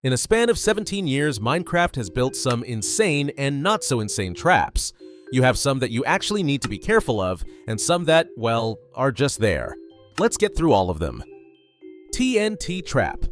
In a span of 17 years, Minecraft has built some insane and not so insane traps. You have some that you actually need to be careful of, and some that, well, are just there. Let's get through all of them. TNT Trap.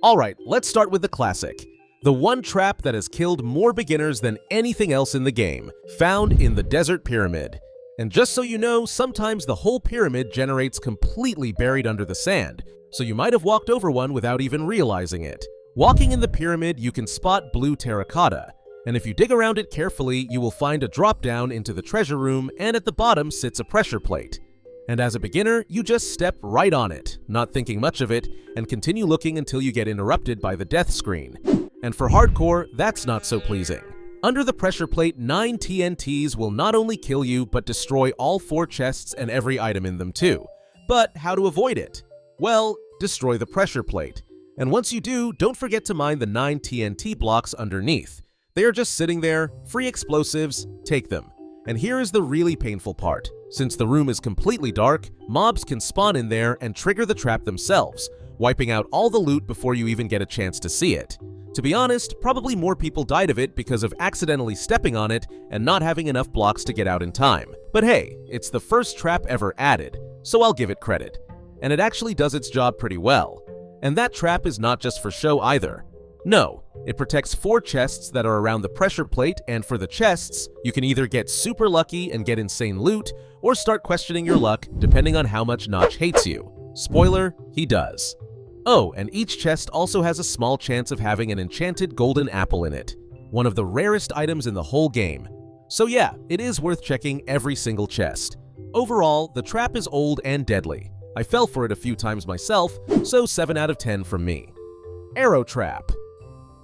Alright, let's start with the classic. The one trap that has killed more beginners than anything else in the game, found in the Desert Pyramid. And just so you know, sometimes the whole pyramid generates completely buried under the sand, so you might have walked over one without even realizing it. Walking in the pyramid, you can spot blue terracotta, and if you dig around it carefully, you will find a drop down into the treasure room, and at the bottom sits a pressure plate. And as a beginner, you just step right on it, not thinking much of it, and continue looking until you get interrupted by the death screen. And for hardcore, that's not so pleasing. Under the pressure plate, 9 TNTs will not only kill you, but destroy all 4 chests and every item in them too. But how to avoid it? Well, destroy the pressure plate. And once you do, don't forget to mine the 9 TNT blocks underneath. They are just sitting there, free explosives, take them. And here is the really painful part. Since the room is completely dark, mobs can spawn in there and trigger the trap themselves, wiping out all the loot before you even get a chance to see it. To be honest, probably more people died of it because of accidentally stepping on it and not having enough blocks to get out in time. But hey, it's the first trap ever added, so I'll give it credit. And it actually does its job pretty well. And that trap is not just for show either. No, it protects 4 chests that are around the pressure plate, and for the chests, you can either get super lucky and get insane loot, or start questioning your luck depending on how much Notch hates you. Spoiler, he does. Oh, and each chest also has a small chance of having an enchanted golden apple in it, one of the rarest items in the whole game. So yeah, it is worth checking every single chest. Overall, the trap is old and deadly. I fell for it a few times myself, so 7 out of 10 from me. Arrow Trap.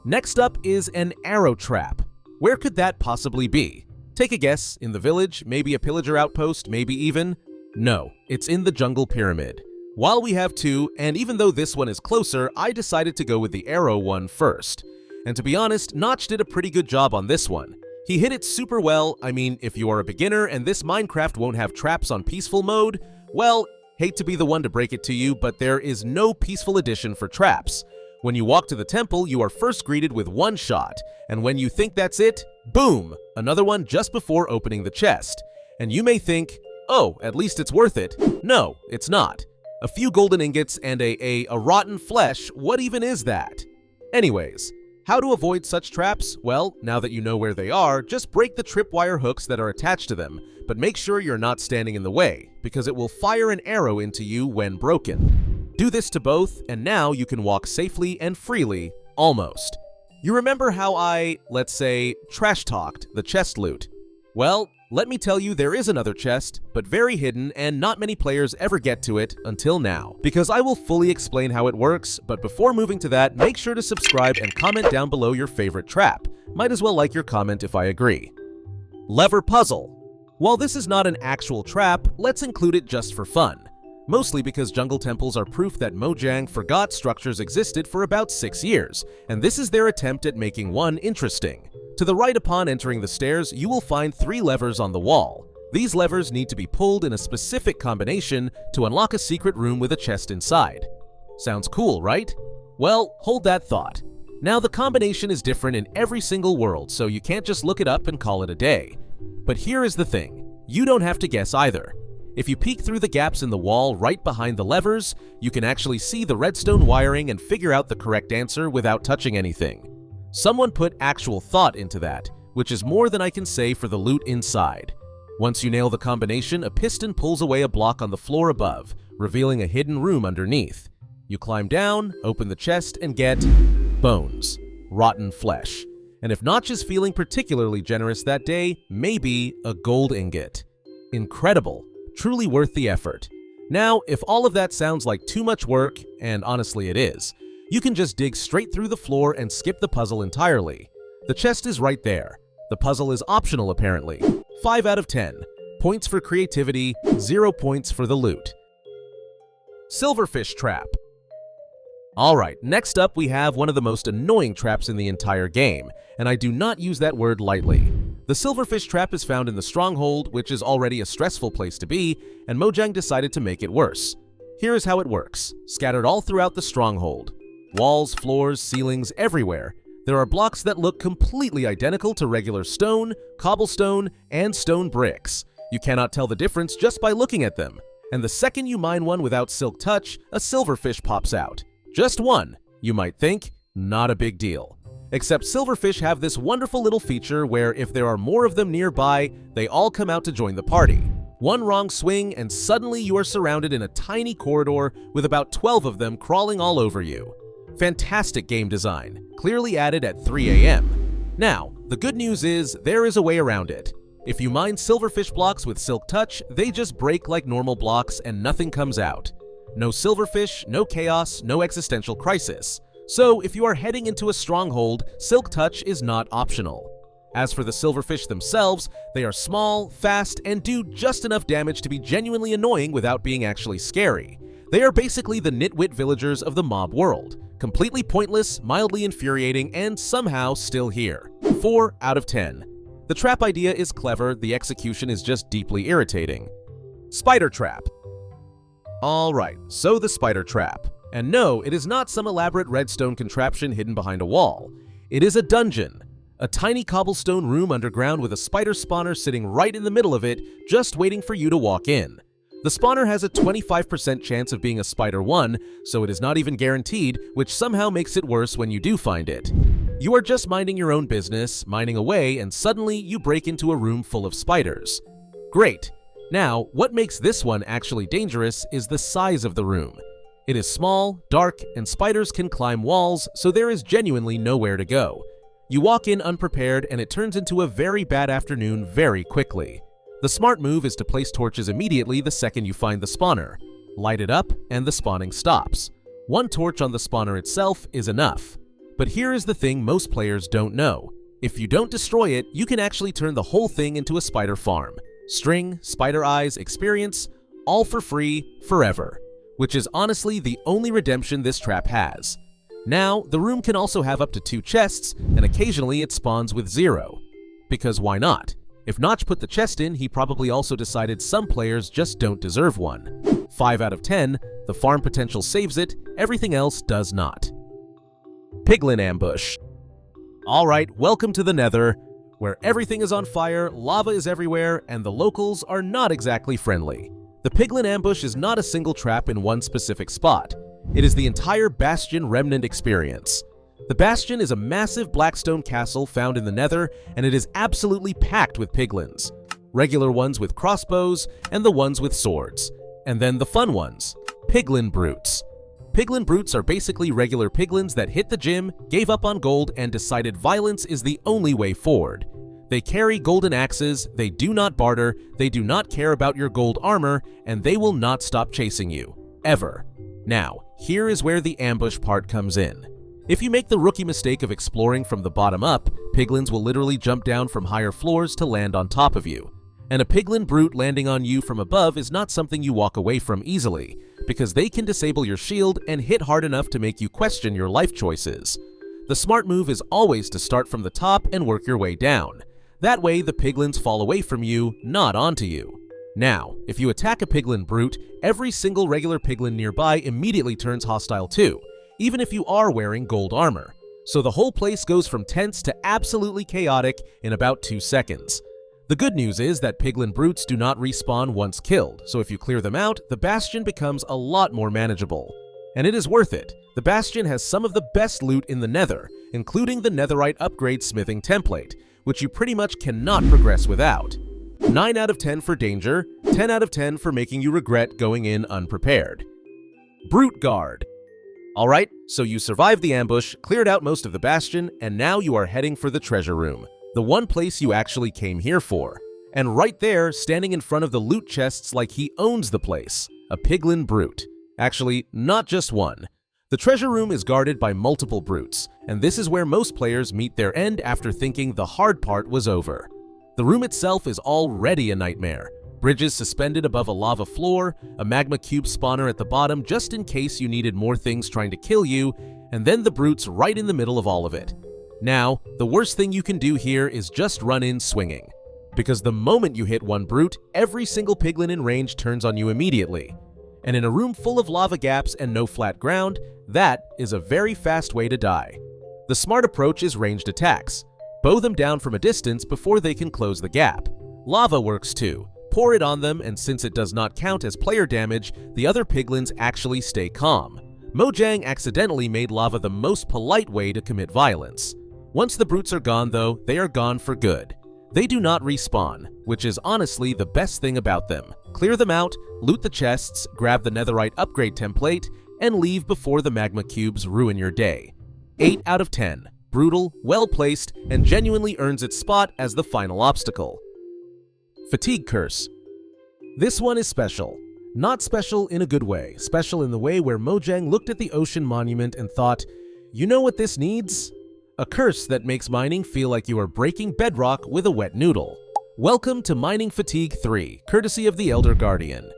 Next up is an arrow trap. Where could that possibly be? Take a guess. In the village, maybe a pillager outpost, maybe even? No, it's in the jungle pyramid. While we have 2, and even though this one is closer, I decided to go with the arrow one first. And to be honest, Notch did a pretty good job on this one. He hit it super well. I mean, if you are a beginner and this Minecraft won't have traps on peaceful mode, well, hate to be the one to break it to you, but there is no peaceful edition for traps. When you walk to the temple, you are first greeted with one shot, and when you think that's it, boom, another one just before opening the chest. And you may think, oh, at least it's worth it. No, it's not. A few golden ingots and a rotten flesh, what even is that? Anyways, how to avoid such traps? Well, now that you know where they are, just break the tripwire hooks that are attached to them, but make sure you're not standing in the way, because it will fire an arrow into you when broken. Do this to both, and now you can walk safely and freely, almost. You remember how I, let's say, trash-talked the chest loot? Well, let me tell you there is another chest, but very hidden and not many players ever get to it until now, because I will fully explain how it works, but before moving to that, make sure to subscribe and comment down below your favorite trap. Might as well like your comment if I agree. Lever Puzzle. While this is not an actual trap, let's include it just for fun. Mostly because jungle temples are proof that Mojang forgot structures existed for about 6 years, and this is their attempt at making one interesting. To the right upon entering the stairs, you will find 3 levers on the wall. These levers need to be pulled in a specific combination to unlock a secret room with a chest inside. Sounds cool, right? Well, hold that thought. Now the combination is different in every single world, so you can't just look it up and call it a day. But here is the thing, you don't have to guess either. If you peek through the gaps in the wall right behind the levers, you can actually see the redstone wiring and figure out the correct answer without touching anything. Someone put actual thought into that, which is more than I can say for the loot inside. Once you nail the combination, a piston pulls away a block on the floor above, revealing a hidden room underneath. You climb down, open the chest, and get bones, rotten flesh. And if Notch is feeling particularly generous that day, maybe a gold ingot. Incredible. Truly worth the effort. Now, if all of that sounds like too much work, and honestly it is, you can just dig straight through the floor and skip the puzzle entirely. The chest is right there. The puzzle is optional apparently. 5 out of 10. Points for creativity, 0 points for the loot. Silverfish Trap. Alright, next up we have one of the most annoying traps in the entire game, and I do not use that word lightly. The Silverfish Trap is found in the Stronghold, which is already a stressful place to be, and Mojang decided to make it worse. Here is how it works, scattered all throughout the Stronghold. Walls, floors, ceilings, everywhere. There are blocks that look completely identical to regular stone, cobblestone, and stone bricks. You cannot tell the difference just by looking at them. And the second you mine one without silk touch, a silverfish pops out. Just one, you might think, not a big deal. Except silverfish have this wonderful little feature where if there are more of them nearby, they all come out to join the party. One wrong swing and suddenly you are surrounded in a tiny corridor with about 12 of them crawling all over you. Fantastic game design, clearly added at 3 a.m. Now, the good news is there is a way around it. If you mine silverfish blocks with silk touch, they just break like normal blocks and nothing comes out. No silverfish, no chaos, no existential crisis. So if you are heading into a stronghold, silk touch is not optional. As for the silverfish themselves, they are small, fast, and do just enough damage to be genuinely annoying without being actually scary. They are basically the nitwit villagers of the mob world. Completely pointless, mildly infuriating, and somehow still here. 4 out of 10. The trap idea is clever, the execution is just deeply irritating. Spider Trap. Alright, so the Spider Trap. And no, it is not some elaborate redstone contraption hidden behind a wall. It is a dungeon. A tiny cobblestone room underground with a spider spawner sitting right in the middle of it, just waiting for you to walk in. The spawner has a 25% chance of being a Spider 1, so it is not even guaranteed, which somehow makes it worse when you do find it. You are just minding your own business, mining away, and suddenly you break into a room full of spiders. Great. Now, what makes this one actually dangerous is the size of the room. It is small, dark, and spiders can climb walls, so there is genuinely nowhere to go. You walk in unprepared and it turns into a very bad afternoon very quickly. The smart move is to place torches immediately the second you find the spawner. Light it up and the spawning stops. One torch on the spawner itself is enough. But here is the thing most players don't know. If you don't destroy it, you can actually turn the whole thing into a spider farm. String, spider eyes, experience, all for free, forever. Which is honestly the only redemption this trap has. Now, the room can also have up to 2 chests, and occasionally it spawns with 0. Because why not? If Notch put the chest in, he probably also decided some players just don't deserve one. 5 out of 10, the farm potential saves it, everything else does not. Piglin Ambush. Alright, welcome to the Nether, where everything is on fire, lava is everywhere, and the locals are not exactly friendly. The Piglin Ambush is not a single trap in one specific spot. It is the entire Bastion Remnant experience. The Bastion is a massive blackstone castle found in the Nether, and it is absolutely packed with piglins. Regular ones with crossbows, and the ones with swords. And then the fun ones, Piglin Brutes. Piglin Brutes are basically regular piglins that hit the gym, gave up on gold, and decided violence is the only way forward. They carry golden axes, they do not barter, they do not care about your gold armor, and they will not stop chasing you. Ever. Now, here is where the ambush part comes in. If you make the rookie mistake of exploring from the bottom up, piglins will literally jump down from higher floors to land on top of you. And a piglin brute landing on you from above is not something you walk away from easily, because they can disable your shield and hit hard enough to make you question your life choices. The smart move is always to start from the top and work your way down. That way the piglins fall away from you, not onto you. Now, if you attack a piglin brute, every single regular piglin nearby immediately turns hostile too, even if you are wearing gold armor. So the whole place goes from tense to absolutely chaotic in about 2 seconds. The good news is that piglin brutes do not respawn once killed, so if you clear them out, the Bastion becomes a lot more manageable. And it is worth it. The Bastion has some of the best loot in the Nether, including the Netherite upgrade smithing template, which you pretty much cannot progress without. 9 out of 10 for danger, 10 out of 10 for making you regret going in unprepared. Brute Guard. Alright, so you survived the ambush, cleared out most of the Bastion, and now you are heading for the treasure room, the one place you actually came here for. And right there, standing in front of the loot chests like he owns the place, a piglin brute. Actually, not just one. The treasure room is guarded by multiple brutes, and this is where most players meet their end after thinking the hard part was over. The room itself is already a nightmare. Bridges suspended above a lava floor, a magma cube spawner at the bottom just in case you needed more things trying to kill you, and then the brutes right in the middle of all of it. Now, the worst thing you can do here is just run in swinging. Because the moment you hit one brute, every single piglin in range turns on you immediately. And in a room full of lava gaps and no flat ground, that is a very fast way to die. The smart approach is ranged attacks. Bow them down from a distance before they can close the gap. Lava works too. Pour it on them, and since it does not count as player damage, the other piglins actually stay calm. Mojang accidentally made lava the most polite way to commit violence. Once the brutes are gone though, they are gone for good. They do not respawn, which is honestly the best thing about them. Clear them out, loot the chests, grab the netherite upgrade template, and leave before the magma cubes ruin your day. 8 out of 10. Brutal, well-placed, and genuinely earns its spot as the final obstacle. Fatigue Curse. This one is special. Not special in a good way, special in the way where Mojang looked at the ocean monument and thought, you know what this needs? A curse that makes mining feel like you are breaking bedrock with a wet noodle. Welcome to Mining Fatigue 3, courtesy of the Elder Guardian.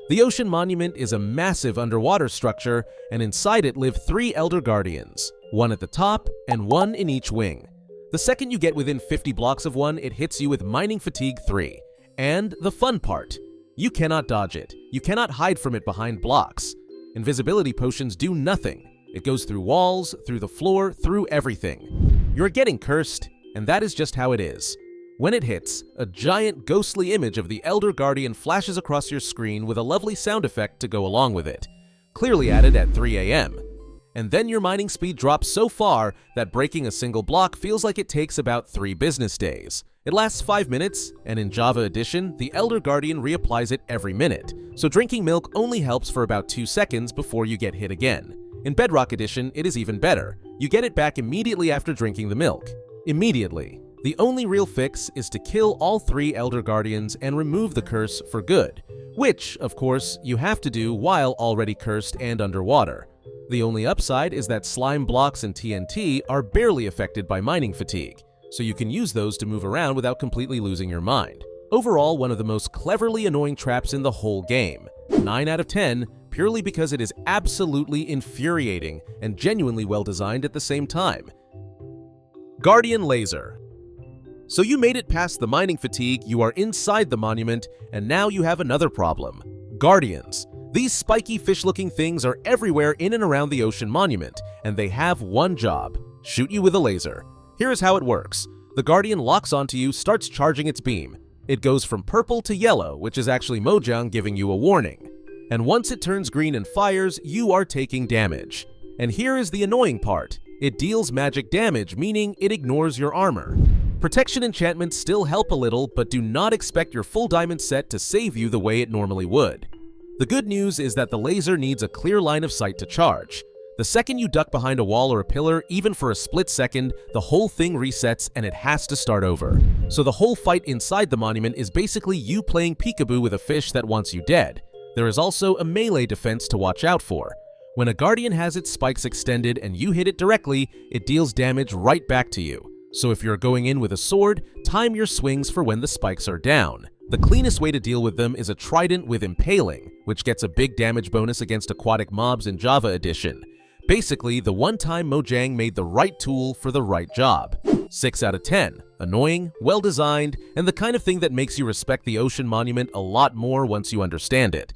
The ocean monument is a massive underwater structure, and inside it live 3 Elder Guardians, one at the top and one in each wing. The second you get within 50 blocks of one, it hits you with Mining Fatigue 3. And the fun part, you cannot dodge it. You cannot hide from it behind blocks. Invisibility potions do nothing. It goes through walls, through the floor, through everything. You're getting cursed, and that is just how it is. When it hits, a giant ghostly image of the Elder Guardian flashes across your screen with a lovely sound effect to go along with it, clearly added at 3 AM. And then your mining speed drops so far that breaking a single block feels like it takes about 3 business days. It lasts 5 minutes, and in Java Edition, the Elder Guardian reapplies it every minute, so drinking milk only helps for about 2 seconds before you get hit again. In Bedrock Edition, it is even better. You get it back immediately after drinking the milk. Immediately. The only real fix is to kill all 3 Elder Guardians and remove the curse for good, which, of course, you have to do while already cursed and underwater. The only upside is that slime blocks and TNT are barely affected by mining fatigue, so you can use those to move around without completely losing your mind. Overall, one of the most cleverly annoying traps in the whole game. 9 out of 10, purely because it is absolutely infuriating and genuinely well designed at the same time. Guardian Laser. So you made it past the mining fatigue, you are inside the monument, and now you have another problem. Guardians. These spiky fish-looking things are everywhere in and around the ocean monument, and they have one job: shoot you with a laser. Here is how it works. The Guardian locks onto you, starts charging its beam. It goes from purple to yellow, which is actually Mojang giving you a warning. And once it turns green and fires, you are taking damage. And here is the annoying part. It deals magic damage, meaning it ignores your armor. Protection enchantments still help a little, but do not expect your full diamond set to save you the way it normally would. The good news is that the laser needs a clear line of sight to charge. The second you duck behind a wall or a pillar, even for a split second, the whole thing resets and it has to start over. So the whole fight inside the monument is basically you playing peekaboo with a fish that wants you dead. There is also a melee defense to watch out for. When a Guardian has its spikes extended and you hit it directly, it deals damage right back to you. So if you're going in with a sword, time your swings for when the spikes are down. The cleanest way to deal with them is a trident with impaling, which gets a big damage bonus against aquatic mobs in Java Edition. Basically, the one time Mojang made the right tool for the right job. 6 out of 10. Annoying, well designed, and the kind of thing that makes you respect the ocean monument a lot more once you understand it.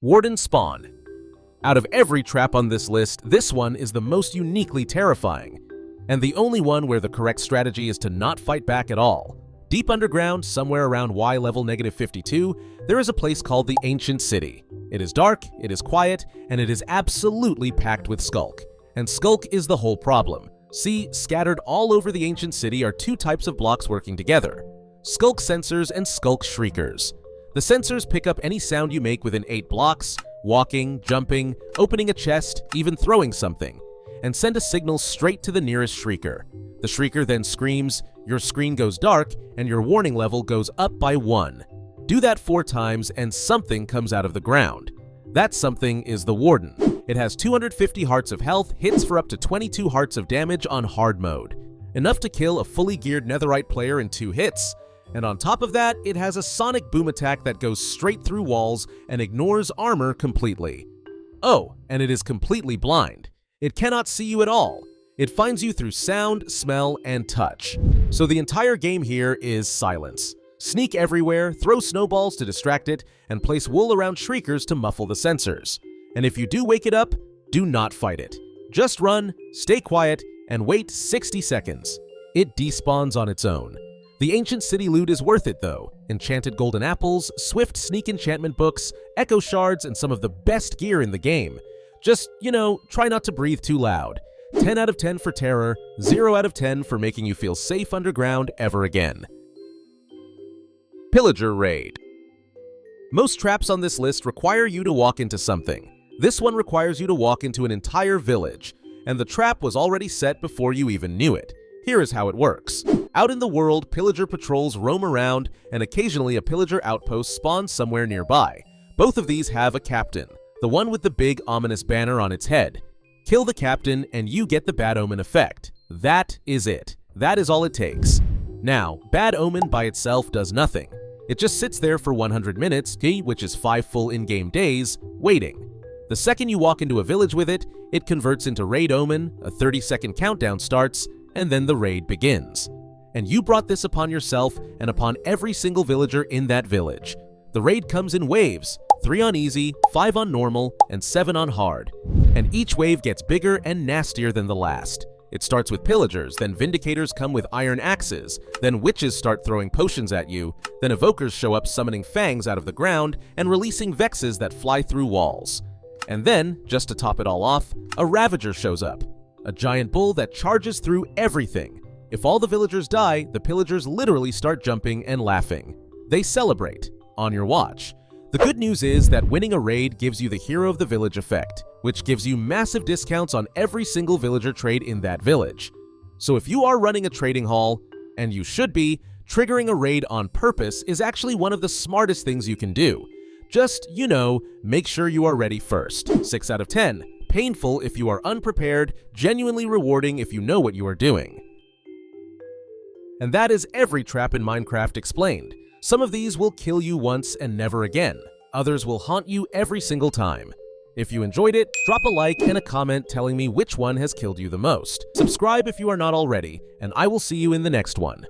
Warden Spawn. Out of every trap on this list, this one is the most uniquely terrifying, and the only one where the correct strategy is to not fight back at all. Deep underground, somewhere around Y level -52, there is a place called the Ancient City. It is dark, it is quiet, and it is absolutely packed with skulk. And skulk is the whole problem. See, scattered all over the Ancient City are 2 types of blocks working together: skulk sensors and skulk shriekers. The sensors pick up any sound you make within 8 blocks, walking, jumping, opening a chest, even throwing something, and send a signal straight to the nearest shrieker. The shrieker then screams, your screen goes dark, and your warning level goes up by 1. Do that 4 times and something comes out of the ground. That something is the Warden. It has 250 hearts of health, hits for up to 22 hearts of damage on hard mode. Enough to kill a fully geared netherite player in 2 hits. And on top of that, it has a sonic boom attack that goes straight through walls and ignores armor completely. Oh, and it is completely blind. It cannot see you at all. It finds you through sound, smell, and touch. So the entire game here is silence. Sneak everywhere, throw snowballs to distract it, and place wool around shriekers to muffle the sensors. And if you do wake it up, do not fight it. Just run, stay quiet, and wait 60 seconds. It despawns on its own. The ancient city loot is worth it though. Enchanted golden apples, swift sneak enchantment books, echo shards, and some of the best gear in the game. Just, try not to breathe too loud. 10 out of 10 for terror, 0 out of 10 for making you feel safe underground ever again. Pillager Raid. Most traps on this list require you to walk into something. This one requires you to walk into an entire village, and the trap was already set before you even knew it. Here is how it works. Out in the world, pillager patrols roam around, and occasionally a pillager outpost spawns somewhere nearby. Both of these have a captain, the one with the big ominous banner on its head. Kill the captain and you get the bad omen effect. That is it. That is all it takes. Now, bad omen by itself does nothing. It just sits there for 100 minutes, which is 5 full in-game days, waiting. The second you walk into a village with it, it converts into raid omen, a 30-second countdown starts, and then the raid begins. And you brought this upon yourself and upon every single villager in that village. The raid comes in waves, 3 on easy, 5 on normal, and 7 on hard. And each wave gets bigger and nastier than the last. It starts with pillagers, then vindicators come with iron axes, then witches start throwing potions at you, then evokers show up summoning fangs out of the ground and releasing vexes that fly through walls. And then, just to top it all off, a ravager shows up, a giant bull that charges through everything. If all the villagers die, the pillagers literally start jumping and laughing. They celebrate, on your watch. The good news is that winning a raid gives you the hero of the village effect, which gives you massive discounts on every single villager trade in that village. So if you are running a trading hall, and you should be, triggering a raid on purpose is actually one of the smartest things you can do. Just, make sure you are ready first. 6 out of 10. Painful if you are unprepared, genuinely rewarding if you know what you are doing. And that is every trap in Minecraft explained. Some of these will kill you once and never again. Others will haunt you every single time. If you enjoyed it, drop a like and a comment telling me which one has killed you the most. Subscribe if you are not already, and I will see you in the next one.